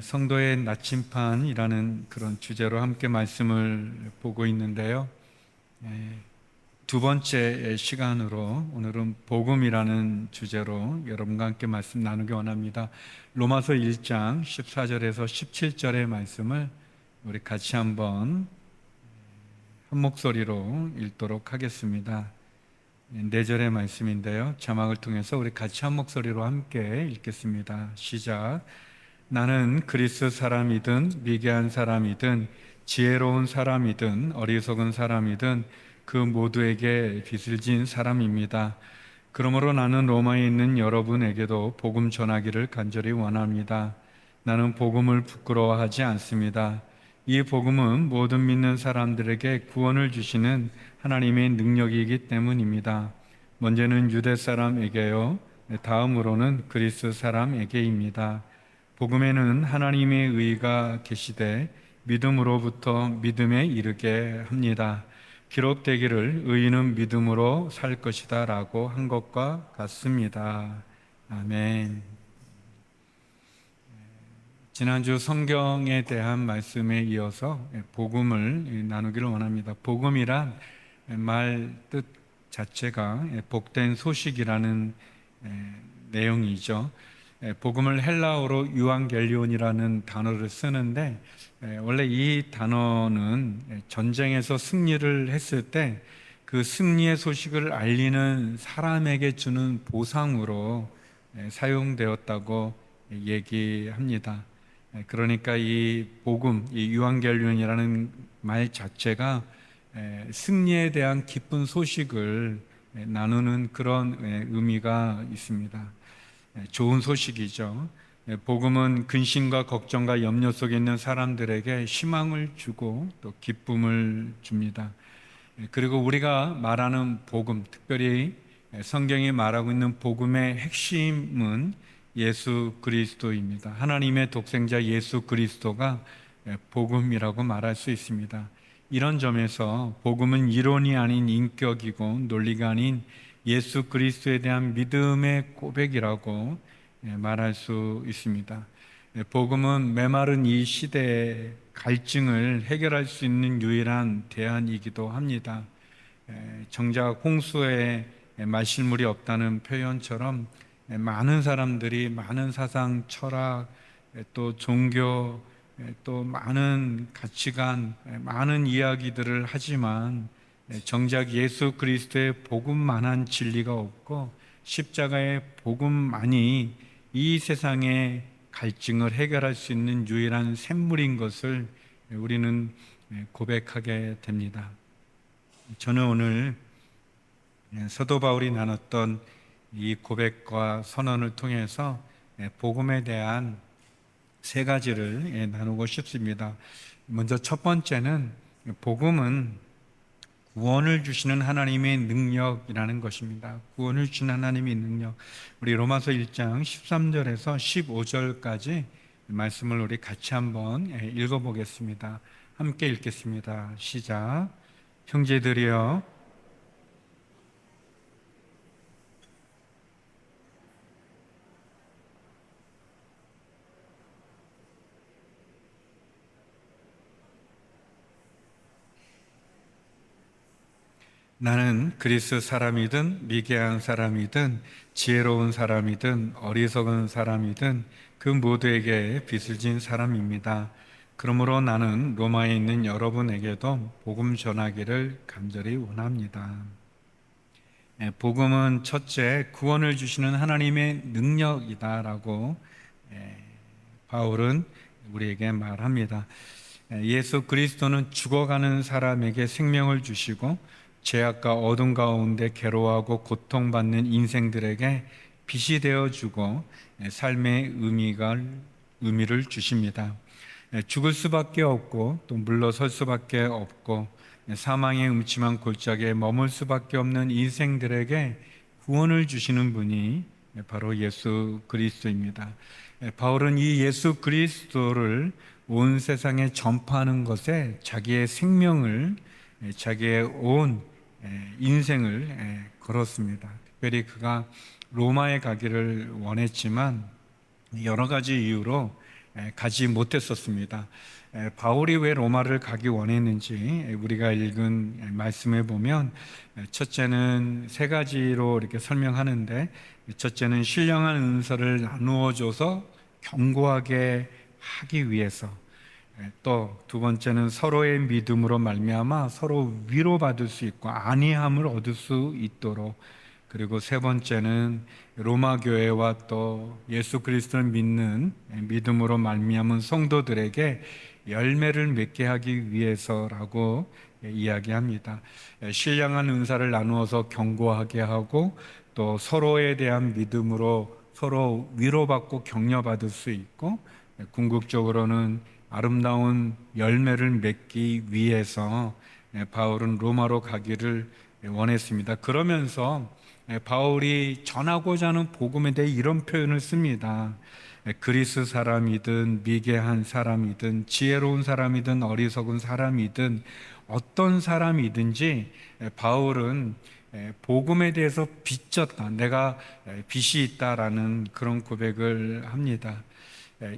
성도의 나침판이라는 그런 주제로 함께 말씀을 보고 있는데요. 두 번째 시간으로 오늘은 복음이라는 주제로 여러분과 함께 말씀 나누기 원합니다. 로마서 1장 14절에서 17절의 말씀을 우리 같이 한번 한 목소리로 읽도록 하겠습니다. 4절의 말씀인데요. 자막을 통해서 우리 같이 한 목소리로 함께 읽겠습니다. 시작. 나는 그리스 사람이든 미개한 사람이든 지혜로운 사람이든 어리석은 사람이든 그 모두에게 빚을 진 사람입니다. 그러므로 나는 로마에 있는 여러분에게도 복음 전하기를 간절히 원합니다. 나는 복음을 부끄러워하지 않습니다. 이 복음은 모든 믿는 사람들에게 구원을 주시는 하나님의 능력이기 때문입니다. 먼저는 유대 사람에게요, 다음으로는 그리스 사람에게입니다. 복음에는 하나님의 의가 계시되 믿음으로부터 믿음에 이르게 합니다. 기록되기를 의인은 믿음으로 살 것이다 라고 한 것과 같습니다. 아멘. 지난주 성경에 대한 말씀에 이어서 복음을 나누기를 원합니다. 복음이란 말 뜻 자체가 복된 소식이라는 내용이죠. 복음을 헬라어로 유앙겔리온이라는 단어를 쓰는데, 원래 이 단어는 전쟁에서 승리를 했을 때 그 승리의 소식을 알리는 사람에게 주는 보상으로 사용되었다고 얘기합니다. 그러니까 이 복음, 이 유앙겔리온이라는 말 자체가 승리에 대한 기쁜 소식을 나누는 그런 의미가 있습니다. 좋은 소식이죠. 복음은 근심과 걱정과 염려 속에 있는 사람들에게 희망을 주고 또 기쁨을 줍니다. 그리고 우리가 말하는 복음, 특별히 성경이 말하고 있는 복음의 핵심은 예수 그리스도입니다. 하나님의 독생자 예수 그리스도가 복음이라고 말할 수 있습니다. 이런 점에서 복음은 이론이 아닌 인격이고 논리가 아닌 예수 그리스도에 대한 믿음의 고백이라고 말할 수 있습니다. 복음은 메마른 이 시대의 갈증을 해결할 수 있는 유일한 대안이기도 합니다. 정작 홍수에 마실물이 없다는 표현처럼 많은 사람들이 많은 사상, 철학, 또 종교, 또 많은 가치관, 많은 이야기들을 하지만 정작 예수 그리스도의 복음만한 진리가 없고 십자가의 복음만이 이 세상의 갈증을 해결할 수 있는 유일한 샘물인 것을 우리는 고백하게 됩니다. 저는 오늘 사도 바울이 나눴던 이 고백과 선언을 통해서 복음에 대한 세 가지를 나누고 싶습니다. 먼저 첫 번째는 복음은 구원을 주시는 하나님의 능력이라는 것입니다. 구원을 주시는 하나님의 능력. 우리 로마서 1장 13절에서 15절까지 말씀을 우리 같이 한번 읽어보겠습니다. 함께 읽겠습니다. 시작. 형제들이여, 나는 그리스 사람이든 미개한 사람이든 지혜로운 사람이든 어리석은 사람이든 그 모두에게 빚을 진 사람입니다. 그러므로 나는 로마에 있는 여러분에게도 복음 전하기를 간절히 원합니다. 복음은 첫째, 구원을 주시는 하나님의 능력이다라고 바울은 우리에게 말합니다. 예수 그리스도는 죽어가는 사람에게 생명을 주시고 죄악과 어둠 가운데 괴로워하고 고통받는 인생들에게 빛이 되어주고 삶의 의미를 주십니다. 죽을 수밖에 없고 또 물러설 수밖에 없고 사망의 음침한 골짜기에 머물 수밖에 없는 인생들에게 구원을 주시는 분이 바로 예수 그리스도입니다. 바울은 이 예수 그리스도를 온 세상에 전파하는 것에 자기의 생명을, 자기의 온 인생을 걸었습니다. 특별히 그가 로마에 가기를 원했지만 여러 가지 이유로 가지 못했었습니다. 바울이 왜 로마를 가기 원했는지 우리가 읽은 말씀에 보면 첫째는 세 가지로 이렇게 설명하는데, 첫째는 신령한 은사를 나누어 줘서 견고하게 하기 위해서, 또 두 번째는 서로의 믿음으로 말미암아 서로 위로받을 수 있고 안위함을 얻을 수 있도록, 그리고 세 번째는 로마 교회와 또 예수 그리스도를 믿는 믿음으로 말미암은 성도들에게 열매를 맺게 하기 위해서라고 이야기합니다. 신령한 은사를 나누어서 견고하게 하고, 또 서로에 대한 믿음으로 서로 위로받고 격려받을 수 있고, 궁극적으로는 아름다운 열매를 맺기 위해서 바울은 로마로 가기를 원했습니다. 그러면서 바울이 전하고자 하는 복음에 대해 이런 표현을 씁니다. 그리스 사람이든 미개한 사람이든 지혜로운 사람이든 어리석은 사람이든 어떤 사람이든지 바울은 복음에 대해서 빚졌다, 내가 빚이 있다라는 그런 고백을 합니다.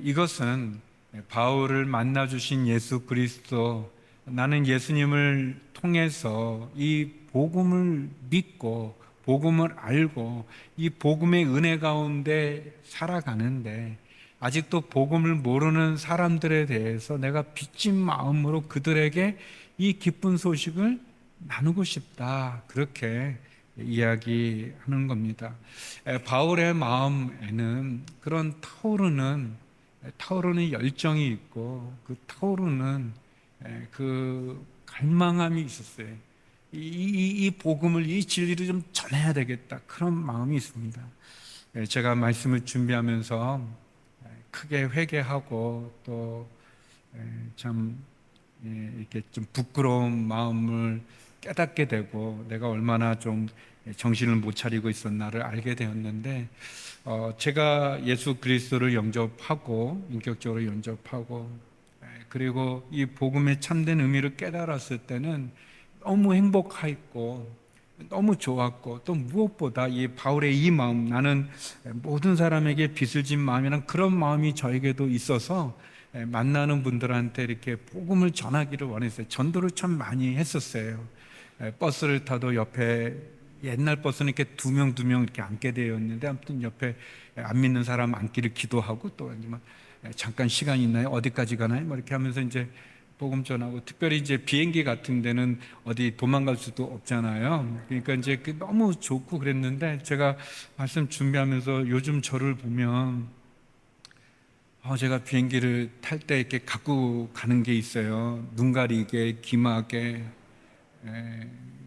이것은 바울을 만나 주신 예수 그리스도, 나는 예수님을 통해서 이 복음을 믿고 복음을 알고 이 복음의 은혜 가운데 살아가는데, 아직도 복음을 모르는 사람들에 대해서 내가 빚진 마음으로 그들에게 이 기쁜 소식을 나누고 싶다, 그렇게 이야기하는 겁니다. 바울의 마음에는 그런 타오르는 열정이 있고, 그 타오르는 그 갈망함이 있었어요. 이 복음을, 이 진리를 좀 전해야 되겠다, 그런 마음이 있습니다. 제가 말씀을 준비하면서 크게 회개하고 또 참 이렇게 좀 부끄러운 마음을 깨닫게 되고, 내가 얼마나 좀 정신을 못 차리고 있었나를 알게 되었는데, 제가 예수 그리스도를 영접하고 인격적으로 영접하고, 그리고 이 복음의 참된 의미를 깨달았을 때는 너무 행복했고 너무 좋았고, 또 무엇보다 이 바울의 이 마음, 나는 모든 사람에게 빚을 진 마음이란 그런 마음이 저에게도 있어서 만나는 분들한테 이렇게 복음을 전하기를 원했어요. 전도를 참 많이 했었어요. 버스를 타도 옆에, 옛날 버스는 이렇게 두 명 이렇게 앉게 되어 있는데, 아무튼 옆에 안 믿는 사람 앉기를 기도하고, 또 아니면 잠깐 시간 있나요? 어디까지 가나요? 뭐 이렇게 하면서 이제 복음 전하고, 특별히 이제 비행기 같은 데는 어디 도망갈 수도 없잖아요. 그러니까 이제 너무 좋고 그랬는데, 제가 말씀 준비하면서 요즘 저를 보면 제가 비행기를 탈 때 이렇게 갖고 가는 게 있어요. 눈 가리개, 귀마개,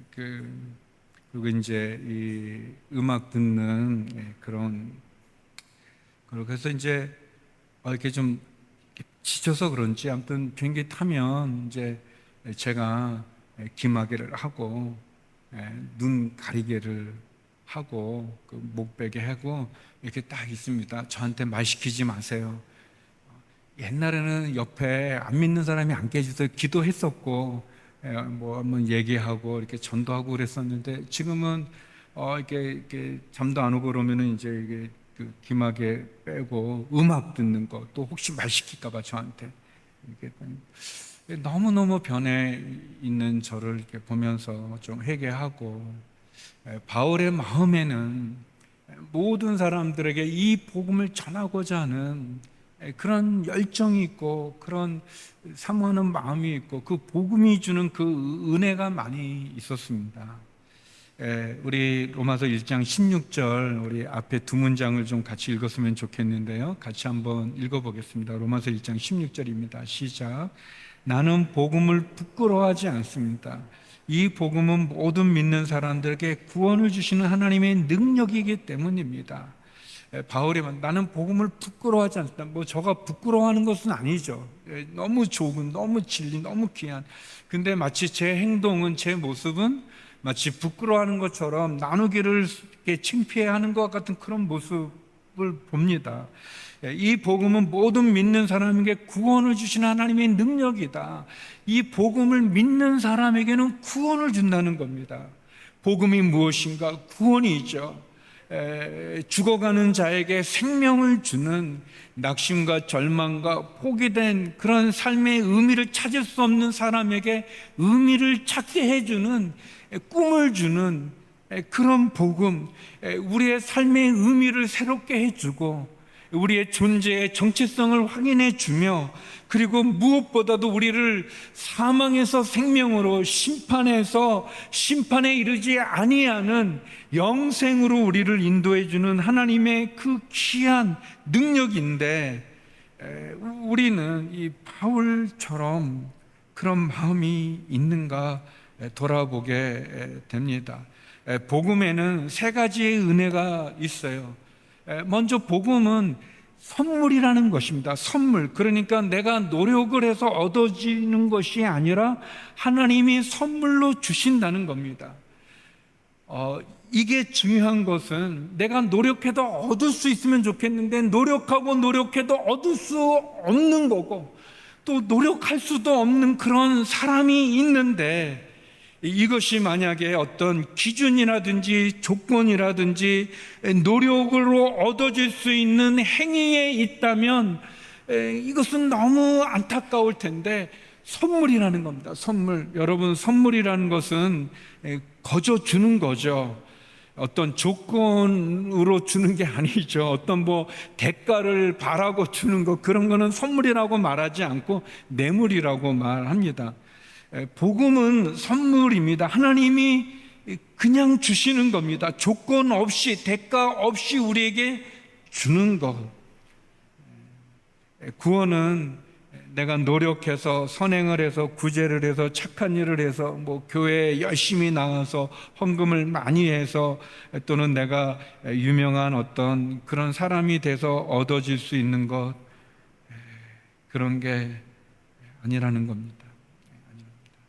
그리고 이제 이 음악 듣는 그런, 그래서 이제 이렇게 좀 지쳐서 그런지 아무튼 비행기 타면 이제 제가 귀마개를 하고 눈 가리개를 하고 그 목베개 하고 이렇게 딱 있습니다. 저한테 말 시키지 마세요. 옛날에는 옆에 안 믿는 사람이 앉게 해줘서 기도했었고, 뭐 한번 얘기하고 이렇게 전도하고 그랬었는데, 지금은 이렇게 잠도 안 오고 그러면은 이제 이게 그 귀마개 빼고 음악 듣는 거, 또 혹시 말 시킬까봐 저한테 이렇게 너무너무 변해 있는 저를 이렇게 보면서 좀 회개하고, 바울의 마음에는 모든 사람들에게 이 복음을 전하고자 하는 그런 열정이 있고, 그런 사모하는 마음이 있고, 그 복음이 주는 그 은혜가 많이 있었습니다. 우리 로마서 1장 16절, 우리 앞에 두 문장을 좀 같이 읽었으면 좋겠는데요. 같이 한번 읽어보겠습니다. 로마서 1장 16절입니다. 시작. 나는 복음을 부끄러워하지 않습니다. 이 복음은 모든 믿는 사람들에게 구원을 주시는 하나님의 능력이기 때문입니다. 바울이 나는 복음을 부끄러워하지 않습니다. 뭐 저가 부끄러워하는 것은 아니죠. 너무 좋은, 너무 진리, 너무 귀한. 근데 마치 제 행동은, 제 모습은 마치 부끄러워하는 것처럼 나누기를 이렇게 창피해하는 것 같은 그런 모습을 봅니다. 이 복음은 모든 믿는 사람에게 구원을 주시는 하나님의 능력이다. 이 복음을 믿는 사람에게는 구원을 준다는 겁니다. 복음이 무엇인가? 구원이죠. 죽어가는 자에게 생명을 주는, 낙심과 절망과 포기된 그런 삶의 의미를 찾을 수 없는 사람에게 의미를 찾게 해주는, 꿈을 주는 그런 복음, 우리의 삶의 의미를 새롭게 해주고 우리의 존재의 정체성을 확인해 주며, 그리고 무엇보다도 우리를 사망에서 생명으로, 심판에서 심판에 이르지 아니하는 영생으로 우리를 인도해 주는 하나님의 그 귀한 능력인데, 우리는 이 바울처럼 그런 마음이 있는가 돌아보게 됩니다. 복음에는 세 가지의 은혜가 있어요. 먼저 복음은 선물이라는 것입니다. 선물. 그러니까 내가 노력을 해서 얻어지는 것이 아니라 하나님이 선물로 주신다는 겁니다. 이게 중요한 것은, 내가 노력해도 얻을 수 있으면 좋겠는데 노력하고 노력해도 얻을 수 없는 거고, 또 노력할 수도 없는 그런 사람이 있는데, 이것이 만약에 어떤 기준이라든지 조건이라든지 노력으로 얻어질 수 있는 행위에 있다면 이것은 너무 안타까울 텐데, 선물이라는 겁니다. 선물. 여러분, 선물이라는 것은 거저 주는 거죠. 어떤 조건으로 주는 게 아니죠. 어떤 대가를 바라고 주는 거, 그런 거는 선물이라고 말하지 않고 뇌물이라고 말합니다. 복음은 선물입니다. 하나님이 그냥 주시는 겁니다. 조건 없이, 대가 없이 우리에게 주는 것. 구원은 내가 노력해서, 선행을 해서, 구제를 해서, 착한 일을 해서, 교회에 열심히 나와서 헌금을 많이 해서, 또는 내가 유명한 어떤 그런 사람이 돼서 얻어질 수 있는 것, 그런 게 아니라는 겁니다.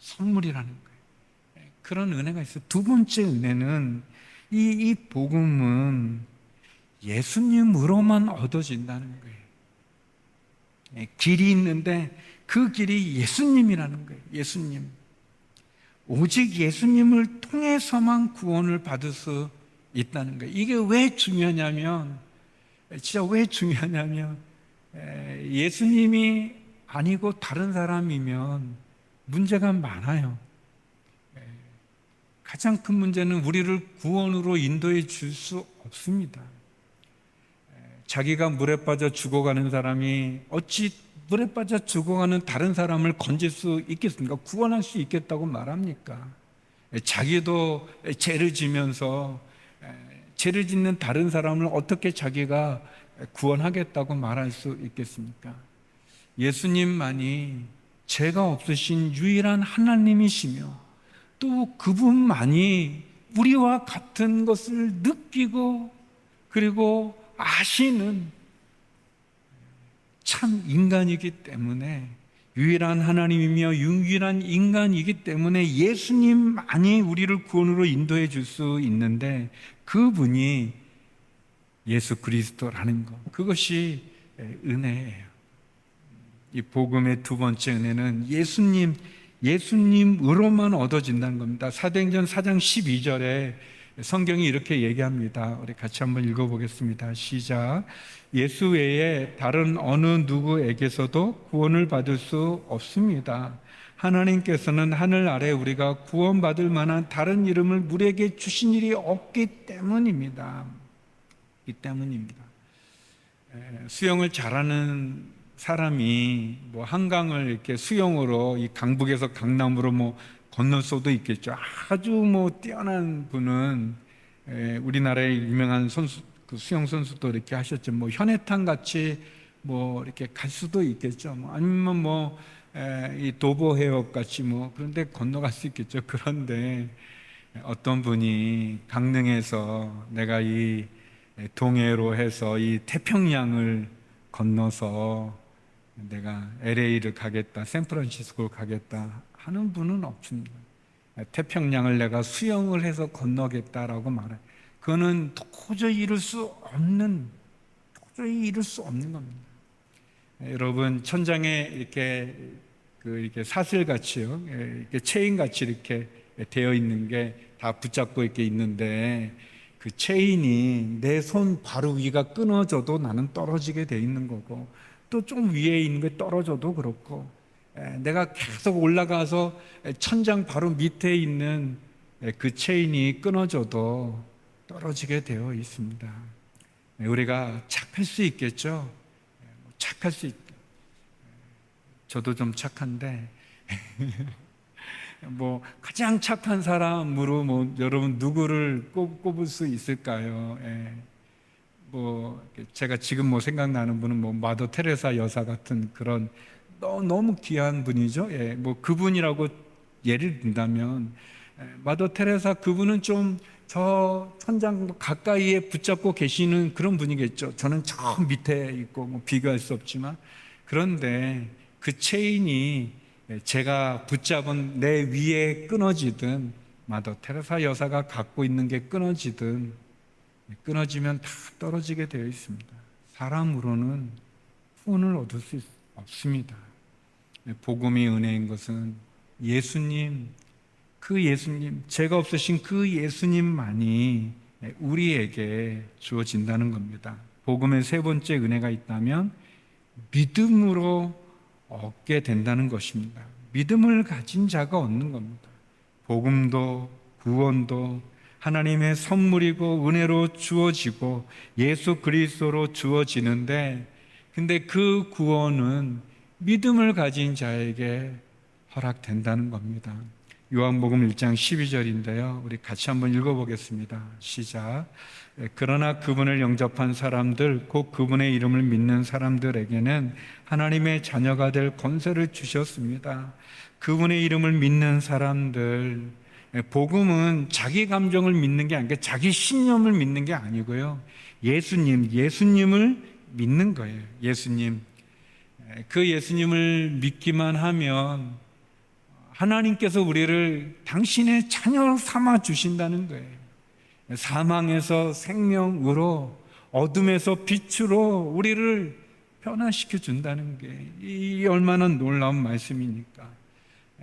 선물이라는 거예요. 그런 은혜가 있어요. 두 번째 은혜는, 이 복음은 예수님으로만 얻어진다는 거예요. 길이 있는데 그 길이 예수님이라는 거예요. 예수님. 오직 예수님을 통해서만 구원을 받을 수 있다는 거예요. 이게 왜 중요하냐면, 진짜 왜 중요하냐면, 예수님이 아니고 다른 사람이면 문제가 많아요. 가장 큰 문제는 우리를 구원으로 인도해 줄 수 없습니다. 자기가 물에 빠져 죽어가는 사람이 어찌 물에 빠져 죽어가는 다른 사람을 건질 수 있겠습니까? 구원할 수 있겠다고 말합니까? 자기도 죄를 지면서 죄를 짓는 다른 사람을 어떻게 자기가 구원하겠다고 말할 수 있겠습니까? 예수님만이 죄가 없으신 유일한 하나님이시며, 또 그분만이 우리와 같은 것을 느끼고 그리고 아시는 참 인간이기 때문에, 유일한 하나님이며 유일한 인간이기 때문에 예수님만이 우리를 구원으로 인도해 줄 수 있는데, 그분이 예수 그리스도라는 것, 그것이 은혜예요. 이 복음의 두 번째 은혜는 예수님으로만 얻어진다는 겁니다. 사도행전 4장 12절에 성경이 이렇게 얘기합니다. 우리 같이 한번 읽어보겠습니다. 시작. 예수 외에 다른 어느 누구에게서도 구원을 받을 수 없습니다. 하나님께서는 하늘 아래 우리가 구원받을 만한 다른 이름을 우리에게 주신 일이 없기 때문입니다. 이 때문입니다. 수영을 잘하는 사람이 한강을 이렇게 수영으로, 이 강북에서 강남으로 건널 수도 있겠죠. 아주 뛰어난 분은, 우리나라의 유명한 선수, 그 수영 선수도 이렇게 하셨죠. 현해탄 같이 이렇게 갈 수도 있겠죠. 아니면 이 도보 해역 같이 그런데 건너갈 수 있겠죠. 그런데 어떤 분이 강릉에서 내가 이 동해로 해서 이 태평양을 건너서 내가 LA를 가겠다, 샌프란시스코를 가겠다 하는 분은 없습니다. 태평양을 내가 수영을 해서 건너겠다라고 말해요. 그거는 도저히 이룰 수 없는 겁니다. 여러분, 천장에 이렇게 사슬같이요, 이렇게 체인같이 이렇게 되어 있는 게 다 붙잡고 이렇게 있는데, 그 체인이 내 손 바로 위가 끊어져도 나는 떨어지게 돼 있는 거고, 또 좀 위에 있는 게 떨어져도 그렇고, 내가 계속 올라가서 천장 바로 밑에 있는 그 체인이 끊어져도 떨어지게 되어 있습니다. 우리가 착할 수 있겠죠? 착할 수 있. 저도 좀 착한데 뭐 가장 착한 사람으로 뭐 여러분 누구를 꼽을 수 있을까요? 뭐 제가 지금 뭐 생각나는 분은 뭐 마더 테레사 여사 같은 그런 너무 귀한 분이죠. 뭐 그분이라고 예를 든다면, 마더 테레사 그분은 좀 저 천장 가까이에 붙잡고 계시는 그런 분이겠죠. 저는 저 밑에 있고 뭐 비교할 수 없지만, 그런데 그 체인이 제가 붙잡은 내 위에 끊어지든, 마더 테레사 여사가 갖고 있는 게 끊어지든, 끊어지면 다 떨어지게 되어 있습니다. 사람으로는 후원을 얻을 수 없습니다. 복음이 은혜인 것은 예수님, 그 예수님, 죄가 없으신 그 예수님만이 우리에게 주어진다는 겁니다. 복음의 세 번째 은혜가 있다면 믿음으로 얻게 된다는 것입니다. 믿음을 가진 자가 얻는 겁니다. 복음도 구원도 하나님의 선물이고 은혜로 주어지고 예수 그리스도로 주어지는데, 근데 그 구원은 믿음을 가진 자에게 허락된다는 겁니다. 요한복음 1장 12절인데요. 우리 같이 한번 읽어보겠습니다. 시작. 그러나 그분을 영접한 사람들, 곧 그분의 이름을 믿는 사람들에게는 하나님의 자녀가 될 권세를 주셨습니다. 그분의 이름을 믿는 사람들, 복음은 자기 감정을 믿는 게 아니고 자기 신념을 믿는 게 아니고요, 예수님을 믿는 거예요. 예수님, 그 예수님을 믿기만 하면 하나님께서 우리를 당신의 자녀 삼아 주신다는 거예요. 사망에서 생명으로, 어둠에서 빛으로 우리를 변화시켜 준다는 게 이 얼마나 놀라운 말씀입니까?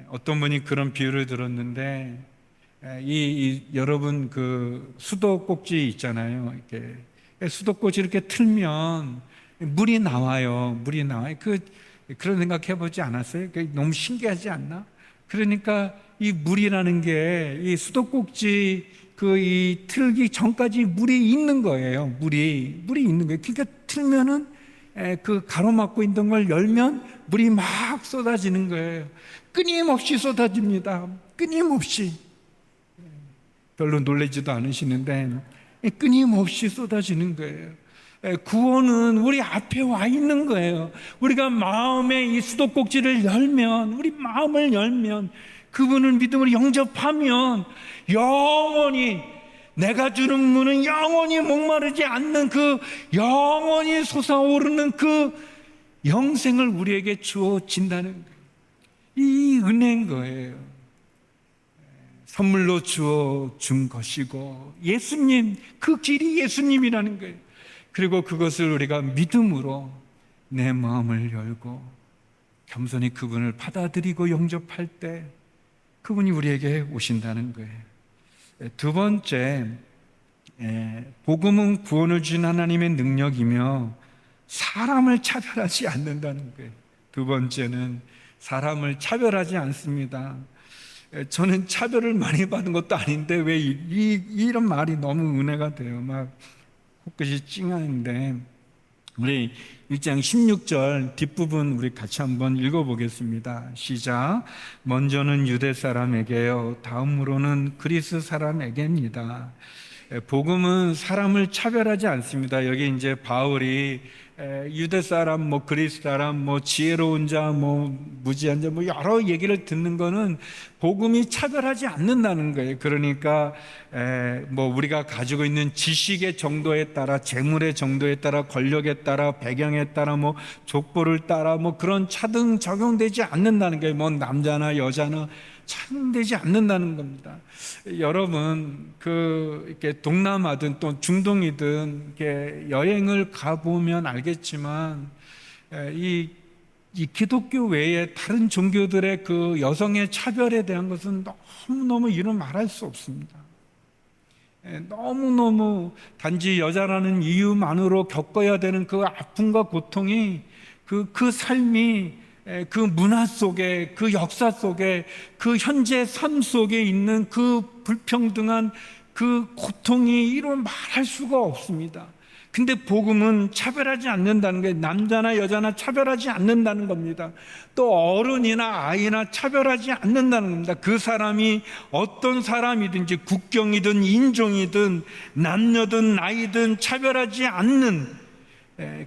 어떤 분이 그런 비유를 들었는데, 여러분 그 수도꼭지 있잖아요. 이렇게 수도꼭지 이렇게 틀면 물이 나와요. 그런 생각 해보지 않았어요? 너무 신기하지 않나? 그러니까 이 물이라는 게 이 수도꼭지 이 틀기 전까지 물이 있는 거예요. 물이 있는 거예요. 그러니까 틀면은 그 가로막고 있던 걸 열면 물이 막 쏟아지는 거예요. 끊임없이 쏟아집니다. 끊임없이. 별로 놀라지도 않으시는데 끊임없이 쏟아지는 거예요. 구원은 우리 앞에 와 있는 거예요. 우리가 마음의 이 수도꼭지를 열면, 우리 마음을 열면, 그분을 믿음으로 영접하면 영원히, 내가 주는 문은 영원히 목마르지 않는 그 영원히 솟아오르는 그 영생을 우리에게 주어진다는 거예요. 이 은혜인 거예요. 선물로 주어준 것이고, 예수님, 그 길이 예수님이라는 거예요. 그리고 그것을 우리가 믿음으로 내 마음을 열고 겸손히 그분을 받아들이고 영접할 때 그분이 우리에게 오신다는 거예요. 두 번째, 복음은 구원을 주신 하나님의 능력이며 사람을 차별하지 않는다는 거예요. 두 번째는 사람을 차별하지 않습니다. 저는 차별을 많이 받은 것도 아닌데 왜 이런 말이 너무 은혜가 돼요. 막 코끝이 찡하는데, 우리 1장 16절 뒷부분 우리 같이 한번 읽어보겠습니다. 시작. 먼저는 유대 사람에게요, 다음으로는 그리스 사람에게입니다. 복음은 사람을 차별하지 않습니다. 여기 이제 바울이 유대 사람, 뭐 그리스 사람, 뭐 지혜로운 자, 뭐 무지한 자, 뭐 여러 얘기를 듣는 거는 복음이 차별하지 않는다는 거예요. 그러니까 뭐 우리가 가지고 있는 지식의 정도에 따라, 재물의 정도에 따라, 권력에 따라, 배경에 따라, 뭐 족보를 따라, 뭐 그런 차등 적용되지 않는다는 거예요. 뭐 남자나 여자나 차등되지 않는다는 겁니다. 여러분, 이렇게 동남아든 또 중동이든 이렇게 여행을 가보면 알겠지만, 이 기독교 외에 다른 종교들의 그 여성의 차별에 대한 것은 너무너무 이루 말할 수 없습니다. 너무너무 단지 여자라는 이유만으로 겪어야 되는 그 아픔과 고통이 그 삶이 그 문화 속에, 그 역사 속에, 그 현재 삶 속에 있는 그 불평등한 그 고통이 이루 말할 수가 없습니다. 근데 복음은 차별하지 않는다는 게, 남자나 여자나 차별하지 않는다는 겁니다. 또 어른이나 아이나 차별하지 않는다는 겁니다. 그 사람이 어떤 사람이든지, 국경이든 인종이든 남녀든 나이든 차별하지 않는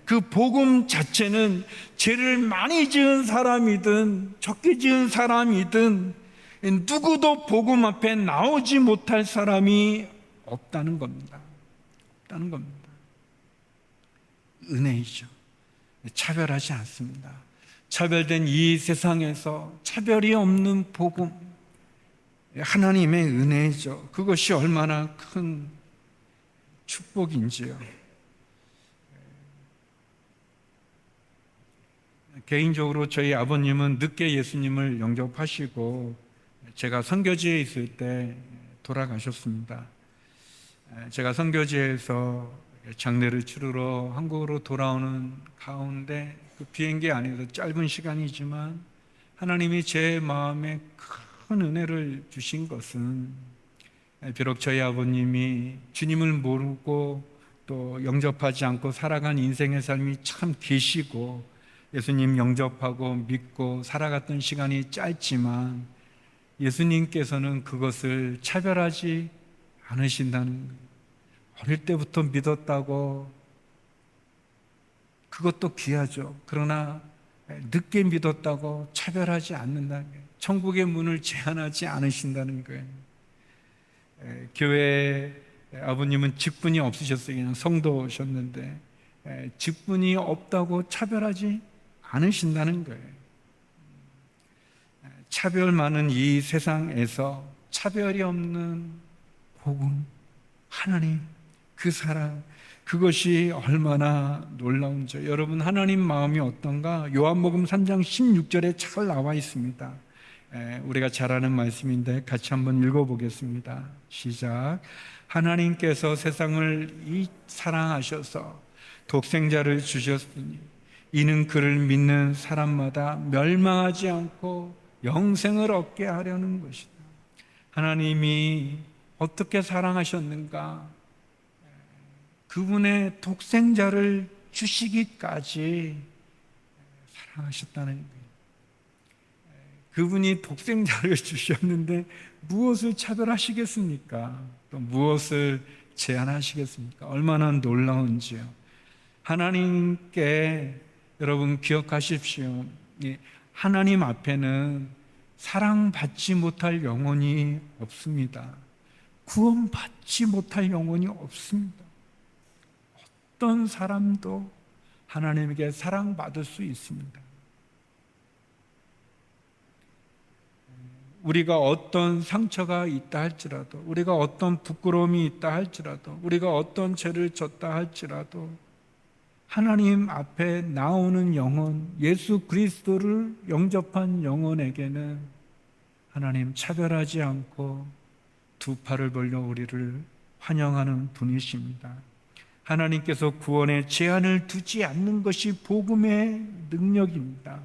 그 복음 자체는 죄를 많이 지은 사람이든 적게 지은 사람이든 누구도 복음 앞에 나오지 못할 사람이 없다는 겁니다. 없다는 겁니다. 은혜이죠. 차별하지 않습니다. 차별된 이 세상에서 차별이 없는 복음, 하나님의 은혜이죠. 그것이 얼마나 큰 축복인지요. 개인적으로 저희 아버님은 늦게 예수님을 영접하시고 제가 선교지에 있을 때 돌아가셨습니다. 제가 선교지에서 장례를 치르러 한국으로 돌아오는 가운데 그 비행기 안에서 짧은 시간이지만 하나님이 제 마음에 큰 은혜를 주신 것은, 비록 저희 아버님이 주님을 모르고 또 영접하지 않고 살아간 인생의 삶이 참 기시고 예수님 영접하고 믿고 살아갔던 시간이 짧지만 예수님께서는 그것을 차별하지 않으신다는 거예요. 어릴 때부터 믿었다고 그것도 귀하죠. 그러나 늦게 믿었다고 차별하지 않는다는 거예요. 천국의 문을 제한하지 않으신다는 거예요. 교회에 아버님은 직분이 없으셨어요. 그냥 성도셨는데 직분이 없다고 차별하지 않으신다는 거예요. 차별 많은 이 세상에서 차별이 없는 복음, 하나님, 그 사랑, 그것이 얼마나 놀라운지. 여러분, 하나님 마음이 어떤가? 요한복음 3장 16절에 잘 나와 있습니다. 우리가 잘 아는 말씀인데 같이 한번 읽어보겠습니다. 시작. 하나님께서 세상을 사랑하셔서 독생자를 주셨으니 이는 그를 믿는 사람마다 멸망하지 않고 영생을 얻게 하려는 것이다. 하나님이 어떻게 사랑하셨는가? 그분의 독생자를 주시기까지 사랑하셨다는 거예요. 그분이 독생자를 주셨는데 무엇을 차별하시겠습니까? 또 무엇을 제한하시겠습니까? 얼마나 놀라운지요. 하나님께 여러분 기억하십시오. 하나님 앞에는 사랑받지 못할 영혼이 없습니다. 구원받지 못할 영혼이 없습니다. 어떤 사람도 하나님에게 사랑받을 수 있습니다. 우리가 어떤 상처가 있다 할지라도, 우리가 어떤 부끄러움이 있다 할지라도, 우리가 어떤 죄를 졌다 할지라도 하나님 앞에 나오는 영혼, 예수 그리스도를 영접한 영혼에게는 하나님 차별하지 않고 두 팔을 벌려 우리를 환영하는 분이십니다. 하나님께서 구원에 제한을 두지 않는 것이 복음의 능력입니다.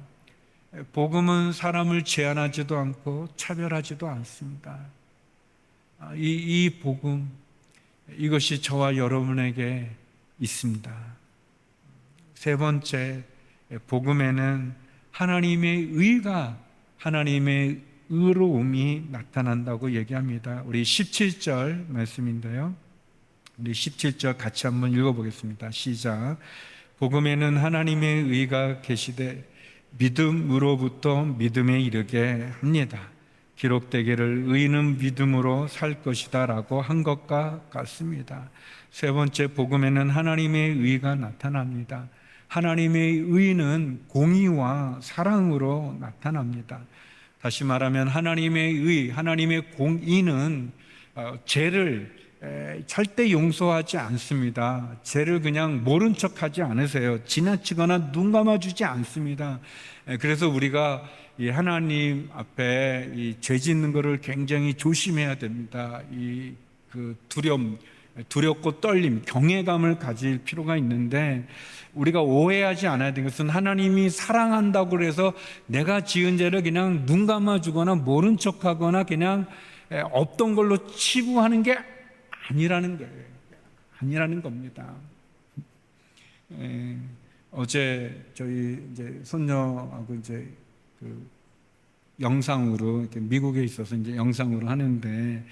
복음은 사람을 제한하지도 않고 차별하지도 않습니다. 이 복음, 이것이 저와 여러분에게 있습니다. 세 번째, 복음에는 하나님의 의가, 하나님의 의로움이 나타난다고 얘기합니다. 우리 17절 말씀인데요. 우리 17절 같이 한번 읽어보겠습니다. 시작. 복음에는 하나님의 의가 계시되 믿음으로부터 믿음에 이르게 합니다. 기록되기를 의인은 믿음으로 살 것이다 라고 한 것과 같습니다. 세 번째, 복음에는 하나님의 의가 나타납니다. 하나님의 의는 공의와 사랑으로 나타납니다. 다시 말하면 하나님의 의, 하나님의 공의는 죄를 절대 용서하지 않습니다. 죄를 그냥 모른 척하지 않으세요. 지나치거나 눈 감아주지 않습니다. 그래서 우리가 이 하나님 앞에 이 죄 짓는 것을 굉장히 조심해야 됩니다. 그 두렵고 떨림, 경외감을 가질 필요가 있는데, 우리가 오해하지 않아야 되는 것은 하나님이 사랑한다고 해서 내가 지은 죄를 그냥 눈 감아주거나 모른 척하거나 그냥 없던 걸로 치부하는 게 아니라는 거예요. 아니라는 겁니다. 어제 저희 이제 손녀하고 이제 그 영상으로 이렇게 미국에 있어서 이제 영상으로 하는데,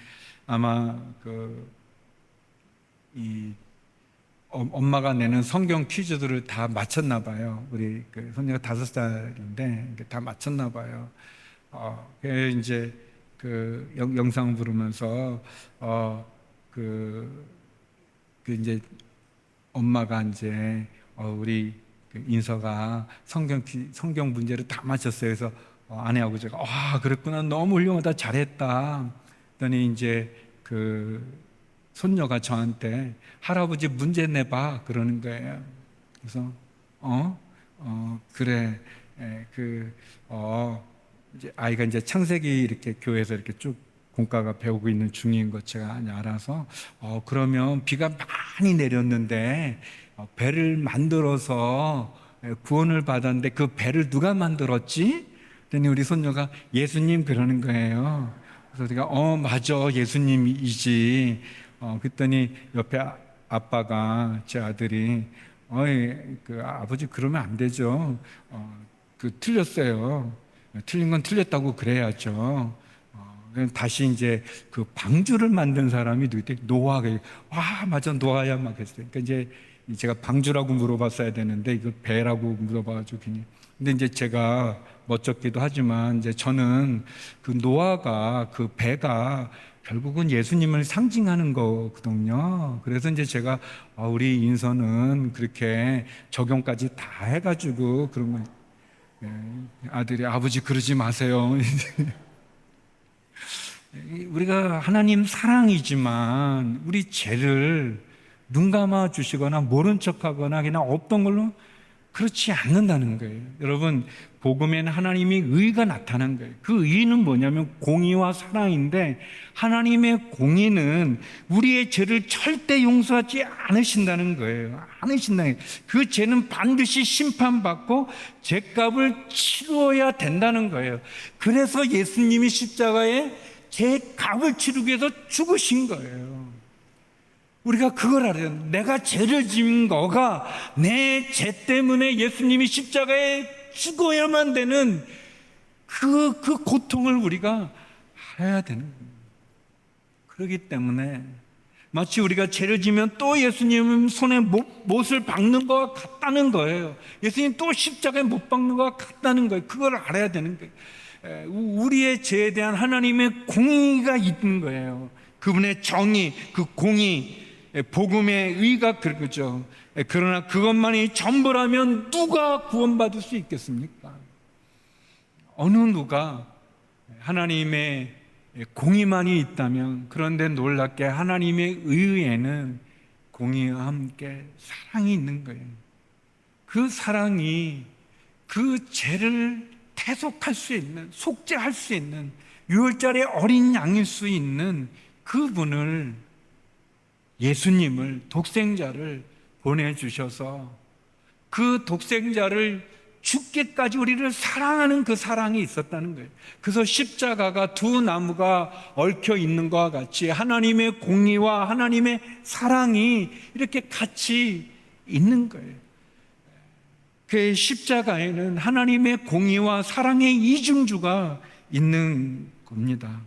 아마 엄마가 내는 성경 퀴즈들을 다 맞췄나 봐요. 우리 손녀가 5살인데 다 맞췄나 봐요. 이제 영상 부르면서 이제 엄마가 이제 우리 인서가 성경 문제를 다 맞췄어요. 그래서 아내하고 제가 그랬구나, 너무 훌륭하다, 잘했다. 그랬더니 이제 손녀가 저한테 할아버지 문제 내봐 그러는 거예요. 그래서 그래. 이제 아이가 이제 창세기 이렇게 교회에서 이렇게 쭉 공과가 배우고 있는 중인 것 제가 알아서 그러면 비가 많이 내렸는데 배를 만들어서 구원을 받았는데 그 배를 누가 만들었지? 그랬더니 우리 손녀가 예수님 그러는 거예요. 그래서 제가 맞아, 예수님이지. 그랬더니 옆에 아빠가, 제 아들이 아버지 그러면 안 되죠. 틀렸어요. 틀린 건 틀렸다고 그래야죠. 다시 이제 그 방주를 만든 사람이 누구지? 노아가, 맞아, 노아야, 막 했어요. 그러니까 이제 제가 방주라고 물어봤어야 되는데 이거 배라고 물어봐가지고 그냥. 근데 이제 제가 멋쩍기도 하지만 이제 저는 그 노아가, 그 배가 결국은 예수님을 상징하는 거거든요. 그래서 이제 제가 우리 인서는 그렇게 적용까지 다 해가지고 그런 거. 아들이 아버지 그러지 마세요. 우리가 하나님 사랑이지만 우리 죄를 눈 감아 주시거나 모른 척하거나 그냥 없던 걸로 그렇지 않는다는 거예요. 여러분, 복음에는 하나님의 의가 나타난 거예요. 그 의는 뭐냐면 공의와 사랑인데, 하나님의 공의는 우리의 죄를 절대 용서하지 않으신다는 거예요. 않으신다는 거예요. 그 죄는 반드시 심판받고 죄값을 치루어야 된다는 거예요. 그래서 예수님이 십자가에 죄값을 치르기 위해서 죽으신 거예요. 우리가 그걸 알아야 돼요. 내가 죄를 지은 거가 내 죄 때문에 예수님이 십자가에 죽어야만 되는 그 고통을 우리가 알아야 되는 거예요. 그렇기 때문에 마치 우리가 죄를 지면 또 예수님 손에 못을 박는 것과 같다는 거예요. 예수님 또 십자가에 못 박는 것과 같다는 거예요. 그걸 알아야 되는 거예요. 우리의 죄에 대한 하나님의 공의가 있는 거예요. 그분의 정의, 그 공의, 복음의 의가 그거죠. 그러나 그것만이 전부라면 누가 구원받을 수 있겠습니까? 어느 누가 하나님의 공의만이 있다면, 그런데 놀랍게 하나님의 의에는 공의와 함께 사랑이 있는 거예요. 그 사랑이 그 죄를 대속할 수 있는, 속죄할 수 있는, 유월절의 어린 양일 수 있는 그분을, 예수님을, 독생자를 보내주셔서 그 독생자를 죽기까지 우리를 사랑하는 그 사랑이 있었다는 거예요. 그래서 십자가가 두 나무가 얽혀 있는 것과 같이 하나님의 공의와 하나님의 사랑이 이렇게 같이 있는 거예요. 그 십자가에는 하나님의 공의와 사랑의 이중주가 있는 겁니다.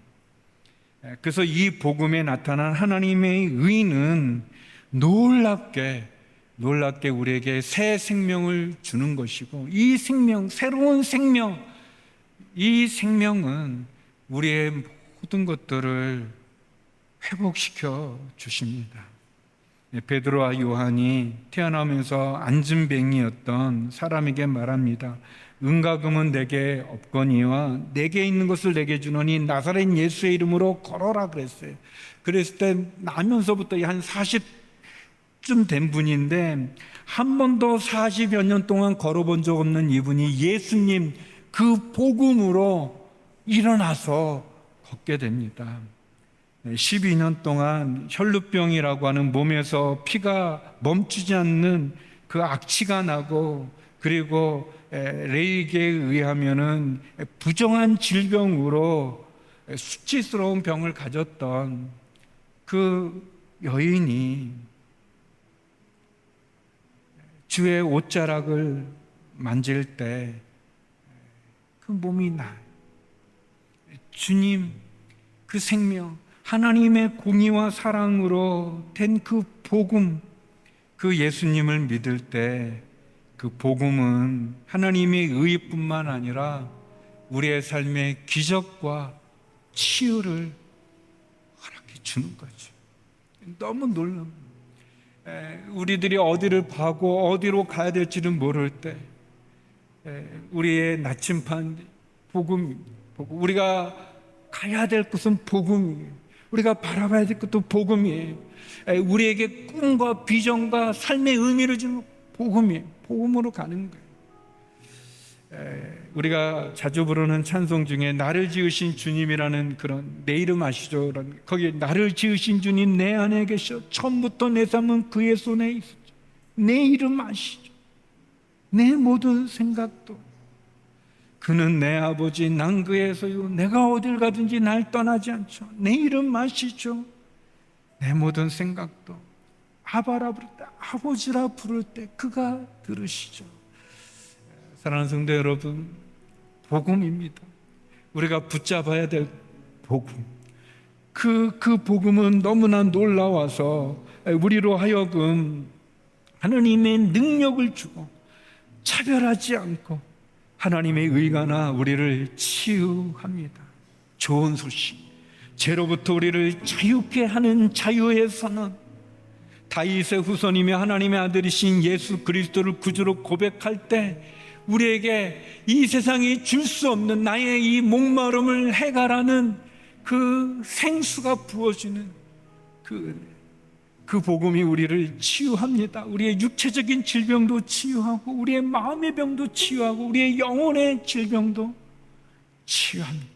그래서 이 복음에 나타난 하나님의 의는 놀랍게 우리에게 새 생명을 주는 것이고, 이 생명, 새로운 생명, 이 생명은 우리의 모든 것들을 회복시켜 주십니다. 베드로와 요한이 태어나면서 앉은뱅이였던 사람에게 말합니다. 은과 금은 내게 없거니와 내게 있는 것을 내게 주노니 나사렛 예수의 이름으로 걸어라 그랬어요. 그랬을 때 나면서부터 한 40쯤 된 분인데 한 번도 40여 년 동안 걸어본 적 없는 이분이 예수님 그 복음으로 일어나서 걷게 됩니다. 12년 동안 혈루병이라고 하는 몸에서 피가 멈추지 않는 그 악취가 나고, 그리고 레이기에 의하면은 부정한 질병으로 수치스러운 병을 가졌던 그 여인이 주의 옷자락을 만질 때 그 몸이 나아요. 주님, 그 생명, 하나님의 공의와 사랑으로 된 그 복음, 그 예수님을 믿을 때 그 복음은 하나님의 의뿐만 아니라 우리의 삶의 기적과 치유를 허락해 주는 거죠. 너무 놀랍니다. 우리들이 어디를 가고 어디로 가야 될지는 모를 때 우리의 나침반 복음, 우리가 가야 될 곳은 복음이에요. 우리가 바라봐야 될 것도 복음이에요. 우리에게 꿈과 비전과 삶의 의미를 주는 복음이에요. 복음으로 가는 거예요. 우리가 자주 부르는 찬송 중에 나를 지으신 주님이라는 그런, 내 이름 아시죠? 거기에 나를 지으신 주님 내 안에 계셔 처음부터 내 삶은 그의 손에 있었죠. 내 이름 아시죠? 내 모든 생각도 그는 내 아버지, 난 그의 소유, 내가 어딜 가든지 날 떠나지 않죠. 내 이름 아시죠? 내 모든 생각도 아바라 부를 때, 아버지라 부를 때 그가 들으시죠. 사랑하는 성도 여러분, 복음입니다. 우리가 붙잡아야 될 복음, 그 복음은 너무나 놀라워서 우리로 하여금 하나님의 능력을 주고 차별하지 않고 하나님의 의가나 우리를 치유합니다. 좋은 소식, 죄로부터 우리를 자유케 하는 자유의 선언, 다윗의 후손이며 하나님의 아들이신 예수 그리스도를 구주로 고백할 때 우리에게 이 세상이 줄 수 없는 나의 이 목마름을 해결하는 그 생수가 부어지는 그 복음이 우리를 치유합니다. 우리의 육체적인 질병도 치유하고 우리의 마음의 병도 치유하고 우리의 영혼의 질병도 치유합니다.